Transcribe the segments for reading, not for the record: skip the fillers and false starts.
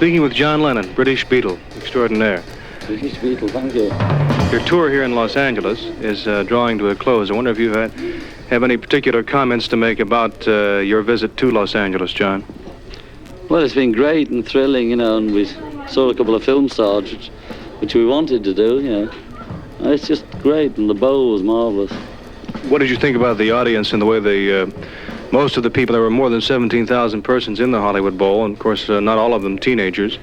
Speaking with John Lennon, British Beatle extraordinaire. British Beatle, thank you. Your tour here in Los Angeles is drawing to a close. I wonder if you have any particular comments to make about your visit to Los Angeles, John? Well, it's been great and thrilling, and we saw a couple of film stars, which we wanted to do, And it's just great, and the bowl was marvellous. What did you think about the audience and the way most of the people, there were more than 17,000 persons in the Hollywood Bowl, and of course not all of them teenagers,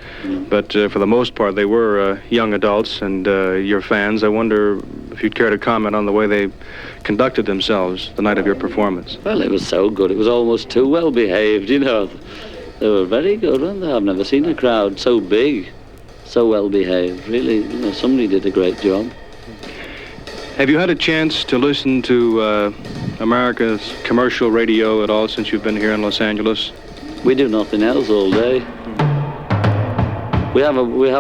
but for the most part they were young adults and your fans. I wonder if you'd care to comment on the way they conducted themselves the night of your performance. Well, it was so good. It was almost too well behaved, They were very good, weren't they? I've never seen a crowd so big, so well behaved. Really, somebody did a great job. Have you had a chance to listen to America's commercial radio at all since you've been here in Los Angeles? We do nothing else all day. We have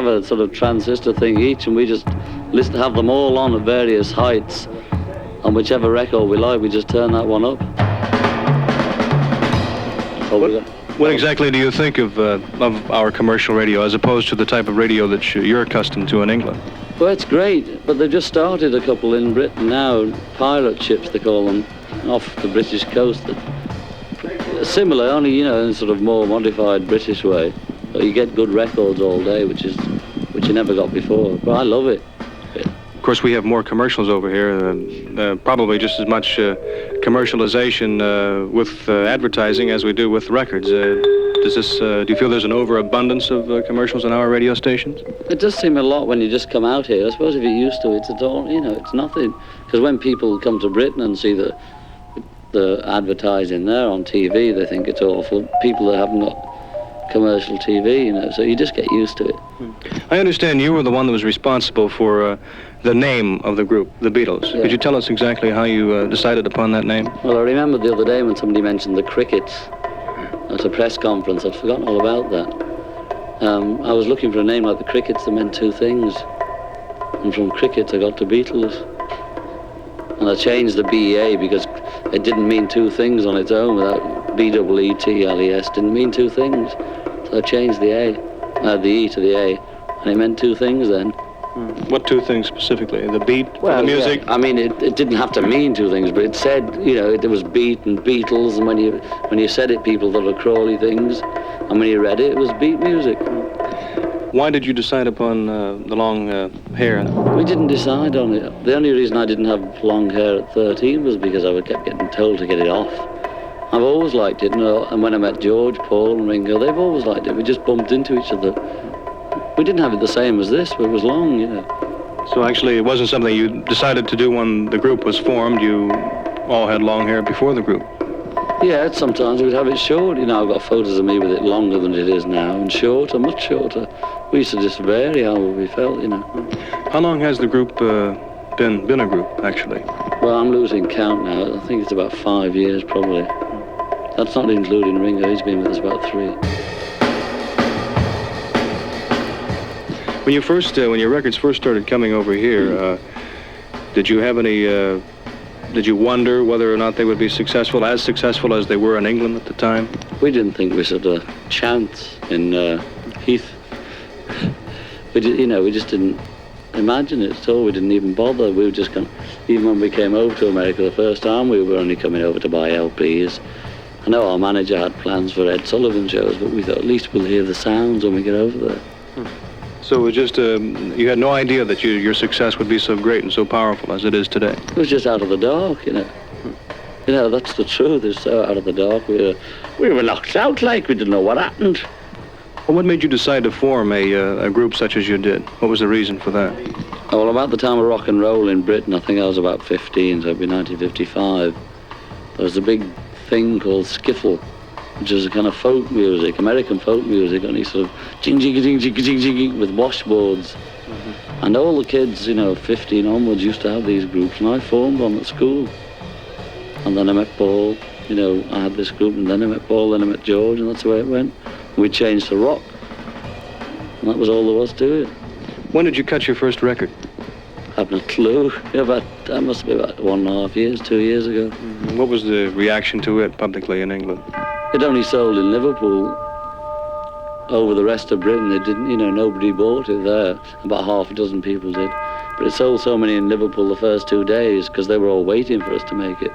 a sort of transistor thing each, and we just have them all on at various heights. On whichever record we like, we just turn that one up. What exactly do you think of our commercial radio as opposed to the type of radio that you're accustomed to in England? Well, it's great, but they've just started a couple in Britain now, pirate ships they call them, off the British coast. Similar, only, in a sort of more modified British way. But you get good records all day, which you never got before. But I love it. Of course, we have more commercials over here, probably just as much commercialization with advertising as we do with records. Do you feel there's an overabundance of commercials on our radio stations? It does seem a lot when you just come out here. I suppose if you're used to it, it's all, it's nothing. Because when people come to Britain and see the advertising there on TV, they think it's awful. People that haven't got commercial TV, so you just get used to it. I understand you were the one that was responsible for the name of the group, the Beatles. Yeah. Could you tell us exactly how you decided upon that name? Well, I remember the other day when somebody mentioned the Crickets at a press conference. I'd forgotten all about that. I was looking for a name like the Crickets that meant two things. And from Crickets I got to Beatles. And I changed the BEA because it didn't mean two things on its own without B-E-E-T-L-E-S. Didn't mean two things. So I changed the E to the A, and it meant two things then. What two things specifically? The beat, the music? Yeah. I mean, it didn't have to mean two things, but it said, it was beat and Beatles, and when you said it, people thought of Crawley things, and when you read it, it was beat music. Why did you decide upon the long hair? We didn't decide on it. The only reason I didn't have long hair at 13 was because I kept getting told to get it off. I've always liked it, and when I met George, Paul, and Ringo, they've always liked it. We just bumped into each other. We didn't have it the same as this, but it was long, So actually, it wasn't something you decided to do when the group was formed. You all had long hair before the group. Yeah, sometimes we'd have it short. I've got photos of me with it longer than it is now, and shorter, much shorter. We used to just vary how we felt, How long has the group been a group, actually? Well, I'm losing count now. I think it's about 5 years, probably. That's not including Ringo. He's been with us about 3. When your records first started coming over here, did you have any? Did you wonder whether or not they would be successful as they were in England at the time? We didn't think we stood a chance in Heath. We just didn't imagine it at all. We didn't even bother. We were just even when we came over to America the first time, we were only coming over to buy LPs. I know our manager had plans for Ed Sullivan shows, but we thought at least we'll hear the sounds when we get over there. So it was just, you had no idea that your success would be so great and so powerful as it is today? It was just out of the dark, that's the truth. It's so out of the dark. We were knocked out like we didn't know what happened. Well, what made you decide to form a group such as you did? What was the reason for that? Well, about the time of rock and roll in Britain, I think I was about 15, so it'd be 1955. There was a big thing called skiffle, which is a kind of folk music, American folk music, only sort of jing with washboards. And all the kids, 15 onwards, used to have these groups, and I formed one at school. And then I met Paul, I had this group, and then I met Paul, then I met George, and that's the way it went. We changed to rock, and that was all there was to it. When did you cut your first record? I haven't a clue. That must be about 1.5 years, 2 years ago. What was the reaction to it publicly in England? It only sold in Liverpool. over the rest of Britain, it didn't, nobody bought it there. About half a dozen people did. But it sold so many in Liverpool the first 2 days, because they were all waiting for us to make it,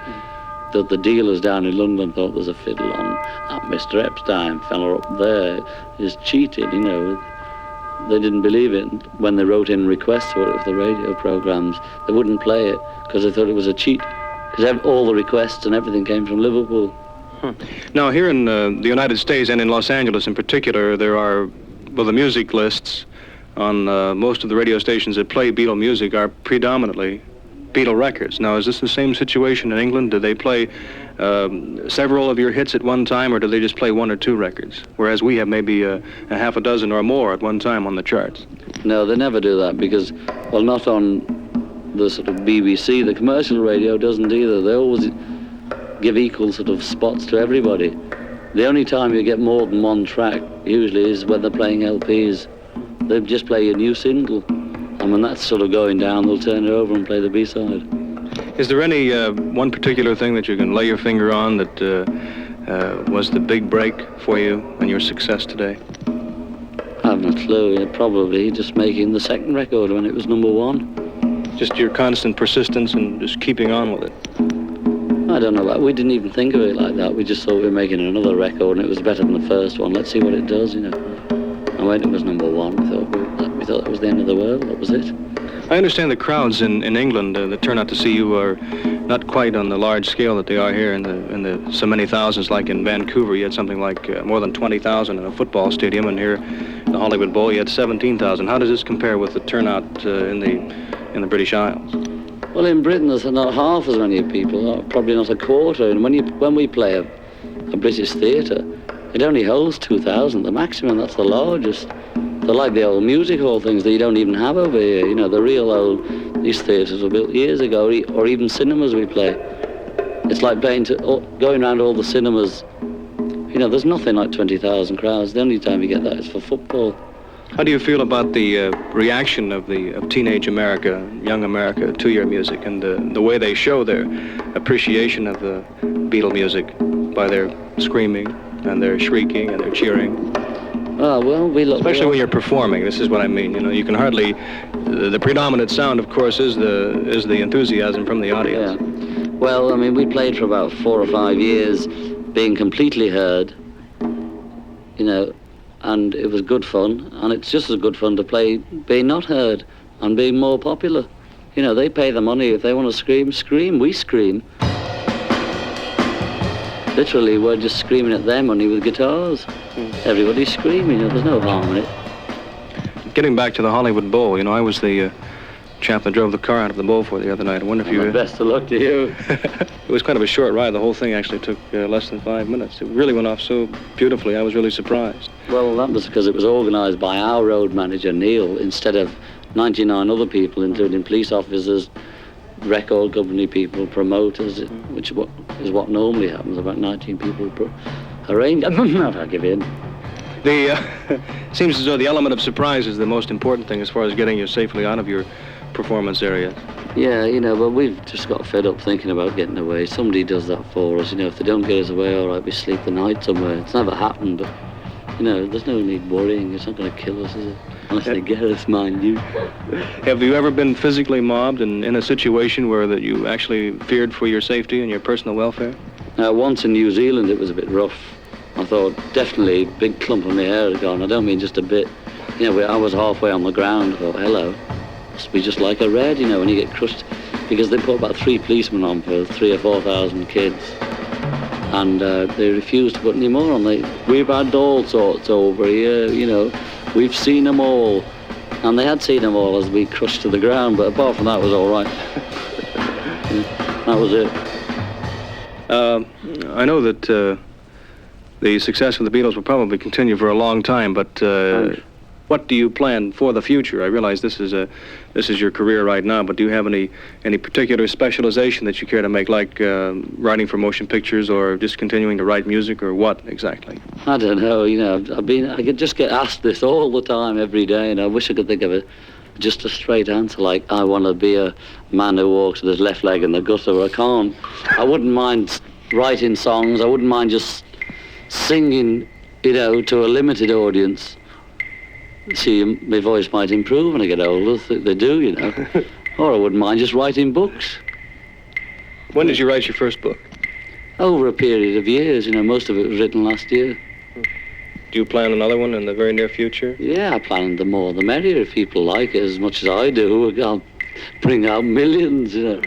that the dealers down in London thought there's a fiddle on. That Mr. Epstein fella up there is cheating, They didn't believe it. When they wrote in requests for it for the radio programmes, they wouldn't play it, because they thought it was a cheat. Because all the requests and everything came from Liverpool. Now, here in the United States and in Los Angeles in particular, there are, well, the music lists on most of the radio stations that play Beatle music are predominantly Beatle records. Now, is this the same situation in England? Do they play several of your hits at one time, or do they just play 1 or 2 records? Whereas we have maybe a half a dozen or more at one time on the charts. No, they never do that, because, well, not on the sort of BBC. The commercial radio doesn't either. They always give equal sort of spots to everybody. The only time you get more than one track usually is when they're playing LPs. They just play a new single, and when that's sort of going down, they'll turn it over and play the B-side. Is there any one particular thing that you can lay your finger on that was the big break for you and your success today? I haven't a clue. Probably just making the second record when it was #1. Just your constant persistence and just keeping on with it. I don't know. We didn't even think of it like that. We just thought we were making another record, and it was better than the first one. Let's see what it does, And when it was #1, we thought that was the end of the world. That was it. I understand the crowds in England that turn out to see you are not quite on the large scale that they are here in the so many thousands. Like in Vancouver, you had something like more than 20,000 in a football stadium, and here in the Hollywood Bowl, you had 17,000. How does this compare with the turnout in the British Isles? Well, in Britain, there's not half as many people, probably not a quarter. And when we play a British theatre, it only holds 2,000, the maximum. That's the largest. They're like the old music hall things that you don't even have over here. The real old, these theatres were built years ago, or even cinemas we play. It's like going around all the cinemas. There's nothing like 20,000 crowds. The only time you get that is for football. How do you feel about the reaction of teenage America, young America, to your music, and the way they show their appreciation of the Beatle music by their screaming and their shrieking and their cheering? Oh, well, especially when you're performing. This is what I mean. You can hardly. The predominant sound, of course, is the enthusiasm from the audience. Yeah. Well, I mean, we played for about 4 or 5 years, being completely heard. And it was good fun, and it's just as good fun to play being not heard and being more popular. They pay the money. If they want to scream, we scream. Literally, we're just screaming at their money with guitars. Everybody's screaming, there's no harm in it. Getting back to the Hollywood Bowl, I was the chap that drove the car out of the bowl for the other night. I wonder if you... Best of luck to you. It was kind of a short ride. The whole thing actually took less than 5 minutes. It really went off so beautifully. I was really surprised. Well, that was because it was organised by our road manager, Neil, instead of 99 other people, including police officers, record company people, promoters, which is what normally happens. About 19 people arrange. I'll give in. Seems as though the element of surprise is the most important thing as far as getting you safely out of your performance area. Yeah, but we've just got fed up thinking about getting away. Somebody does that for us. If they don't get us away, all right, we sleep the night somewhere. It's never happened, but there's no need worrying. It's not going to kill us, is it? Unless they get us, mind you. Have you ever been physically mobbed and in a situation where that you actually feared for your safety and your personal welfare? Once in New Zealand, it was a bit rough. I thought, definitely, big clump of my hair had gone. I don't mean just a bit. I was halfway on the ground. I thought, hello. Must be just like a red, when you get crushed. Because they put about 3 policemen on for 3,000 or 4,000 kids. And they refused to put any more on. We've had all sorts over here, We've seen them all. And they had seen them all as we crushed to the ground, but apart from that, it was all right. That was it. I know that the success of the Beatles will probably continue for a long time, but what do you plan for the future? I realize this is your career right now, but do you have any particular specialization that you care to make, like writing for motion pictures or just continuing to write music, or what exactly? I don't know. I could just get asked this all the time, every day, and I wish I could think of just a straight answer, like I want to be a man who walks with his left leg in the gutter. I can't. I wouldn't mind writing songs. I wouldn't mind just singing you know, to a limited audience. See, my voice might improve when I get older. They do, you know. Or I wouldn't mind just writing books. When did you write your first book? Over a period of years, you know, most of it was written last year. Do you plan another one in the very near future? Yeah, I plan the more the merrier. If people like it as much as I do, I'll bring out millions, you know.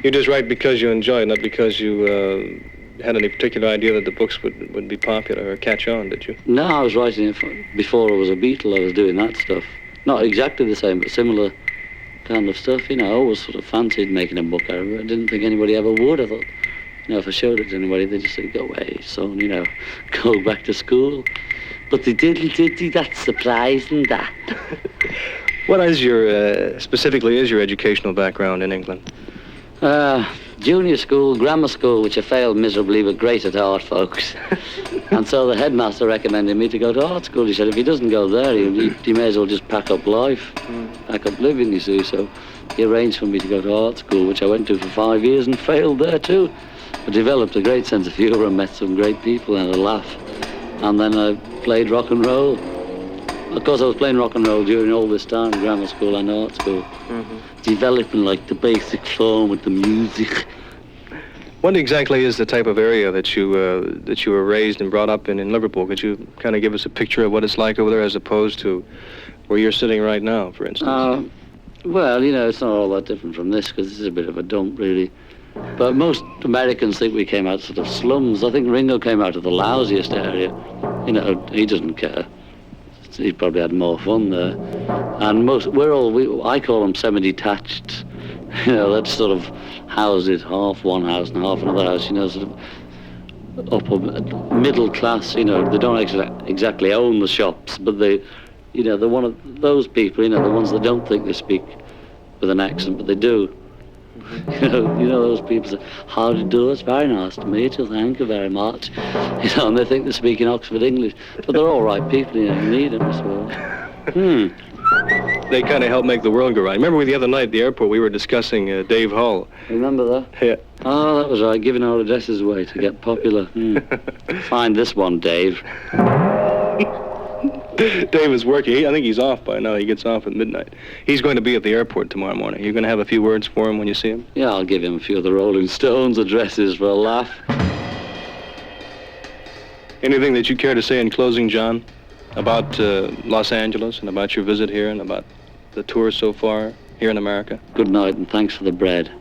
You just write because you enjoy it, not because you had any particular idea that the books would be popular or catch on, did you? No, I was writing it before I was a Beatle. I was doing that stuff. Not exactly the same, but similar kind of stuff, you know. I always sort of fancied making a book out of it. I didn't think anybody ever would. I thought, you know, if I showed it to anybody, they'd just say, go away, son, you know, go back to school. But they did, that's surprising, that. What is your, specifically is your educational background in England? Junior school, grammar school, which I failed miserably, but great at art, folks. And so the headmaster recommended me to go to art school. He said, if he doesn't go there, he may as well just pack up life, pack up living, you see. So he arranged for me to go to art school, which I went to for 5 years and failed there too. I developed a great sense of humour and met some great people and a laugh. And then I played rock and roll. Of course, I was playing rock and roll during all this time, grammar school and art school. Developing like the basic form with the music. What exactly is the type of area that you were raised and brought up in Liverpool? Could you kind of give us a picture of what it's like over there as opposed to where you're sitting right now, for instance? Well, you know, it's not all that different from this, because this is a bit of a dump, really. But most Americans think we came out sort of slums. I think Ringo came out of the lousiest area. You know, he doesn't care. He probably had more fun there. And I call them semi-detached. You know, that's sort of houses, half one house and half another house, you know, sort of upper middle class, you know. They don't exactly own the shops, but they, you know, they're one of those people, you know, the ones that don't think they speak with an accent, but they do. You know those people say, how do you do? It's very nice to meet you, thank you very much. You know, and they think they're speaking Oxford English, but they're all right people, you know, you need them, I suppose. They kind of help make the world go round. Remember the other night at the airport, we were discussing Dave Hull. Remember that? Yeah. Oh, that was right, giving our addresses away to get popular. Find this one, Dave. Dave is working. I think he's off by now. He gets off at midnight. He's going to be at the airport tomorrow morning. You're going to have a few words for him when you see him? Yeah, I'll give him a few of the Rolling Stones addresses for a laugh. Anything that you care to say in closing, John, about Los Angeles and about your visit here and about the tour so far here in America? Good night and thanks for the bread.